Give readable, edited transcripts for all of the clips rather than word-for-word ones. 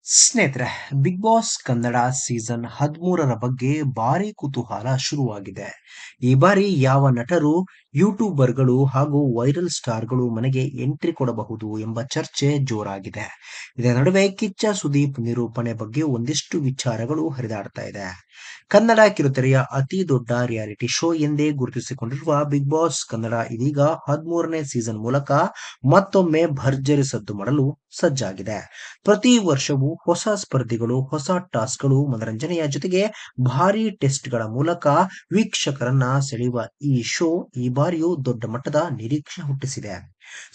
ಸ್ನೇಹಿತರೆ, big boss Kannada season 13ರ ಬಗ್ಗೆ ಭಾರಿ ಕುತೂಹಲ ಶುರುವಾಗಿದೆ. ಈ ಬಾರಿ ಯಾವ ನಟರು, ಯೂಟ್ಯೂಬರ್ಗಳು ಹಾಗೂ ವೈರಲ್ ಸ್ಟಾರ್ಗಳು ಮನೆಗೆ ಎಂಟ್ರಿ ಕೊಡಬಹುದು ಎಂಬ ಚರ್ಚೆ ಜೋರಾಗಿದೆ. ಇದರ ನಡುವೆ ಕಿಚ್ಚ ಸುದೀಪ್ ನಿರೂಪಣೆ ಬಗ್ಗೆ ಒಂದಿಷ್ಟು ವಿಚಾರಗಳು ಹರಿದಾಡ್ತಾ ಇದೆ. ಕನ್ನಡ ಕಿರುತೆರೆಯ ಅತಿ ದೊಡ್ಡ ರಿಯಾಲಿಟಿ ಶೋ ಎಂದೇ ಗುರುತಿಸಿಕೊಂಡಿರುವ ಬಿಗ್ ಬಾಸ್ ಕನ್ನಡ ಇದೀಗ 13ನೇ ಸೀಸನ್ ಮೂಲಕ ಮತ್ತೊಮ್ಮೆ ಭರ್ಜರಿ ಸದ್ದು ಮಾಡಲು ಸಜ್ಜಾಗಿದೆ. ಪ್ರತಿ ವರ್ಷವೂ ಹೊಸ ಸ್ಪರ್ಧಿಗಳು, ಹೊಸ ಟಾಸ್ಕ್ಗಳು, ಮನರಂಜನೆಯ ಜೊತೆಗೆ ಭಾರೀ ಟೆಸ್ಟ್ಗಳ ಮೂಲಕ ವೀಕ್ಷಕರನ್ನ ಸೆಳೆಯುವ ಈ ಶೋ ಈ ಬಾರಿಯೂ ದೊಡ್ಡ ಮಟ್ಟದ ನಿರೀಕ್ಷೆ ಹುಟ್ಟಿಸಿದೆ.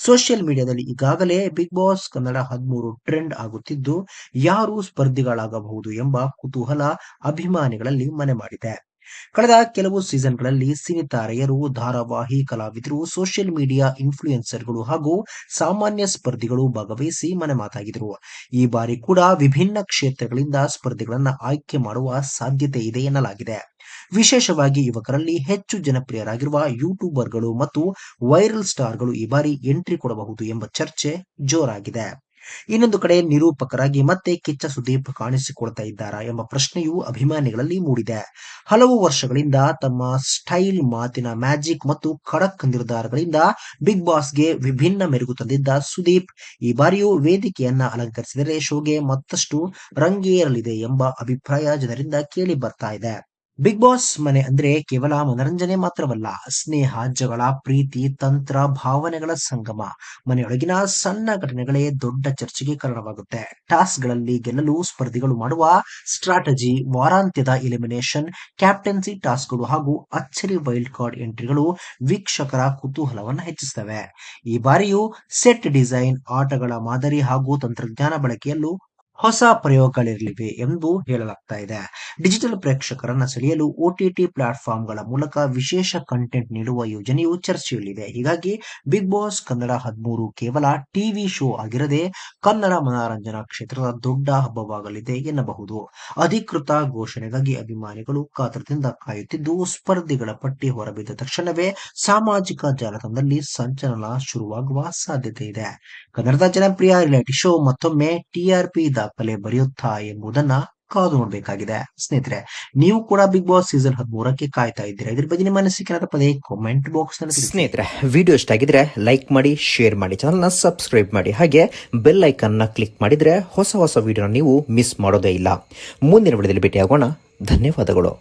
ಸೋಷಿಯಲ್ ಮೀಡಿಯಾದಲ್ಲಿ ಈಗಾಗಲೇ ಬಿಗ್ ಬಾಸ್ ಕನ್ನಡ 13 ಟ್ರೆಂಡ್ ಆಗುತ್ತಿದ್ದು, ಯಾರು ಸ್ಪರ್ಧಿಗಳಾಗಬಹುದು ಎಂಬ ಕುತೂಹಲ ಅಭಿಮಾನಿಗಳಲ್ಲಿ ಮನೆ ಮಾಡಿದೆ. ಕಳೆದ ಕೆಲವು ಸೀಸನ್ಗಳಲ್ಲಿ ಸಿನಿತಾರೆಯರು, ಧಾರಾವಾಹಿ ಕಲಾವಿದರು, ಸೋಷಿಯಲ್ ಮೀಡಿಯಾ ಇನ್ಫ್ಲೂಯೆನ್ಸರ್ಗಳು ಹಾಗೂ ಸಾಮಾನ್ಯ ಸ್ಪರ್ಧಿಗಳು ಭಾಗವಹಿಸಿ ಮನೆ ಮಾತಾಗಿದ್ರು. ಈ ಬಾರಿ ಕೂಡ ವಿಭಿನ್ನ ಕ್ಷೇತ್ರಗಳಿಂದ ಸ್ಪರ್ಧಿಗಳನ್ನ ಆಯ್ಕೆ ಮಾಡುವ ಸಾಧ್ಯತೆ ಇದೆ ಎನ್ನಲಾಗಿದೆ. ವಿಶೇಷವಾಗಿ ಯುವಕರಲ್ಲಿ ಹೆಚ್ಚು ಜನಪ್ರಿಯರಾಗಿರುವ ಯೂಟ್ಯೂಬರ್ಗಳು ಮತ್ತು ವೈರಲ್ ಸ್ಟಾರ್ಗಳು ಈ ಬಾರಿ ಎಂಟ್ರಿ ಕೊಡಬಹುದು ಎಂಬ ಚರ್ಚೆ ಜೋರಾಗಿದೆ. ಇನ್ನೊಂದು ಕಡೆ ನಿರೂಪಕರಾಗಿ ಮತ್ತೆ ಕಿಚ್ಚ ಸುದೀಪ್ ಕಾಣಿಸಿಕೊಳ್ತಾ ಇದ್ದಾರಾ ಎಂಬ ಪ್ರಶ್ನೆಯೂ ಅಭಿಮಾನಿಗಳಲ್ಲಿ ಮೂಡಿದೆ. ಹಲವು ವರ್ಷಗಳಿಂದ ತಮ್ಮ ಸ್ಟೈಲ್, ಮಾತಿನ ಮ್ಯಾಜಿಕ್ ಮತ್ತು ಖಡಕ್ ನಿರ್ಧಾರಗಳಿಂದ ಬಿಗ್ ಬಾಸ್ಗೆ ವಿಭಿನ್ನ ಮೆರುಗು ತಂದಿದ್ದ ಸುದೀಪ್ ಈ ಬಾರಿಯೂ ವೇದಿಕೆಯನ್ನ ಅಲಂಕರಿಸಿದರೆ ಶೋಗೆ ಮತ್ತಷ್ಟು ರಂಗೇರಲಿದೆ ಎಂಬ ಅಭಿಪ್ರಾಯ ಜನರಿಂದ ಕೇಳಿ ಬರ್ತಾ ಇದೆ. ಬಿಗ್ ಬಾಸ್ ಮನೆ ಅಂದ್ರೆ ಕೇವಲ ಮನರಂಜನೆ ಮಾತ್ರವಲ್ಲ, ಸ್ನೇಹ, ಜಗಳ, ಪ್ರೀತಿ, ತಂತ್ರ, ಭಾವನೆಗಳ ಸಂಗಮ. ಮನೆಯೊಳಗಿನ ಸಣ್ಣ ಘಟನೆಗಳೇ ದೊಡ್ಡ ಚರ್ಚೆಗೆ ಕಾರಣವಾಗುತ್ತೆ. ಟಾಸ್ಕ್ಗಳಲ್ಲಿ ಗೆಲ್ಲಲು ಸ್ಪರ್ಧಿಗಳು ಮಾಡುವ ಸ್ಟ್ರಾಟಜಿ, ವಾರಾಂತ್ಯದ ಎಲಿಮಿನೇಷನ್, ಕ್ಯಾಪ್ಟನ್ಸಿ ಟಾಸ್ಕ್ಗಳು ಹಾಗೂ ಅಚ್ಚರಿ ವೈಲ್ಡ್ ಕಾರ್ಡ್ ಎಂಟ್ರಿಗಳು ವೀಕ್ಷಕರ ಕುತೂಹಲವನ್ನು ಹೆಚ್ಚಿಸುತ್ತವೆ. ಈ ಬಾರಿಯೂ ಸೆಟ್ ಡಿಸೈನ್, ಆಟಗಳ ಮಾದರಿ ಹಾಗೂ ತಂತ್ರಜ್ಞಾನ ಬಳಕೆಯಲ್ಲೂ ಹೊಸ ಪ್ರಯೋಗಗಳಿರಲಿವೆ ಎಂದು ಹೇಳಲಾಗ್ತಾ ಇದೆ. ಡಿಜಿಟಲ್ ಪ್ರೇಕ್ಷಕರನ್ನ ಸೆಳೆಯಲು OTT ಪ್ಲಾಟ್ಫಾರ್ಮ್ಗಳ ಮೂಲಕ ವಿಶೇಷ ಕಂಟೆಂಟ್ ನೀಡುವ ಯೋಜನೆಯು ಚರ್ಚೆಯಲ್ಲಿದೆ. ಹೀಗಾಗಿ ಬಿಗ್ ಬಾಸ್ ಕನ್ನಡ 13 ಕೇವಲ ಟಿವಿ ಶೋ ಆಗಿರದೆ ಕನ್ನಡ ಮನರಂಜನಾ ಕ್ಷೇತ್ರದ ದೊಡ್ಡ ಹಬ್ಬವಾಗಲಿದೆ ಎನ್ನಬಹುದು. ಅಧಿಕೃತ ಘೋಷಣೆಗಾಗಿ ಅಭಿಮಾನಿಗಳು ಕಾತರದಿಂದ ಕಾಯುತ್ತಿದ್ದು, ಸ್ಪರ್ಧಿಗಳ ಪಟ್ಟಿ ಹೊರಬಿದ್ದ ತಕ್ಷಣವೇ ಸಾಮಾಜಿಕ ಜಾಲತಾಣದಲ್ಲಿ ಸಂಚಲನ ಶುರುವಾಗುವ ಸಾಧ್ಯತೆ ಇದೆ. ಕನ್ನಡದ ಜನಪ್ರಿಯ ರಿಯಾಲಿಟಿ ಶೋ ಮತ್ತೊಮ್ಮೆ TRP ದಾಖಲೆ ಬರೆಯುತ್ತಾ ಎಂಬುದನ್ನ ಕಾದು ನೋಡಬೇಕಾಗಿದೆ. ಸ್ನೇಹಿತರೆ, ನೀವು ಕೂಡ ಬಿಗ್ ಬಾಸ್ ಸೀಸನ್ 13ಕ್ಕೆ ಕಾಯ್ತಾ ಇದ್ದೀರಾ? ಇದ್ರ ಬಗ್ಗೆ ನಿಮ್ಮ ಅನಿಸಿಕೆ ಪದೇ ಕಾಮೆಂಟ್ ಬಾಕ್ಸ್ ನಲ್ಲಿ ತಿಳಿಸಿ. ಸ್ನೇಹಿತರೆ, ವಿಡಿಯೋ ಇಷ್ಟ ಆಗಿದ್ರೆ ಲೈಕ್ ಮಾಡಿ, ಶೇರ್ ಮಾಡಿ, ಚಾನಲ್ನ ಸಬ್ಸ್ಕ್ರೈಬ್ ಮಾಡಿ, ಹಾಗೆ ಬೆಲ್ ಐಕನ್ ನ ಕ್ಲಿಕ್ ಮಾಡಿದ್ರೆ ಹೊಸ ವಿಡಿಯೋನ ನೀವು ಮಿಸ್ ಮಾಡೋದೇ ಇಲ್ಲ. ಮುಂದಿನ ವಿಡಿಯೋದಲ್ಲಿ ಭೇಟಿಯಾಗೋಣ. ಧನ್ಯವಾದಗಳು.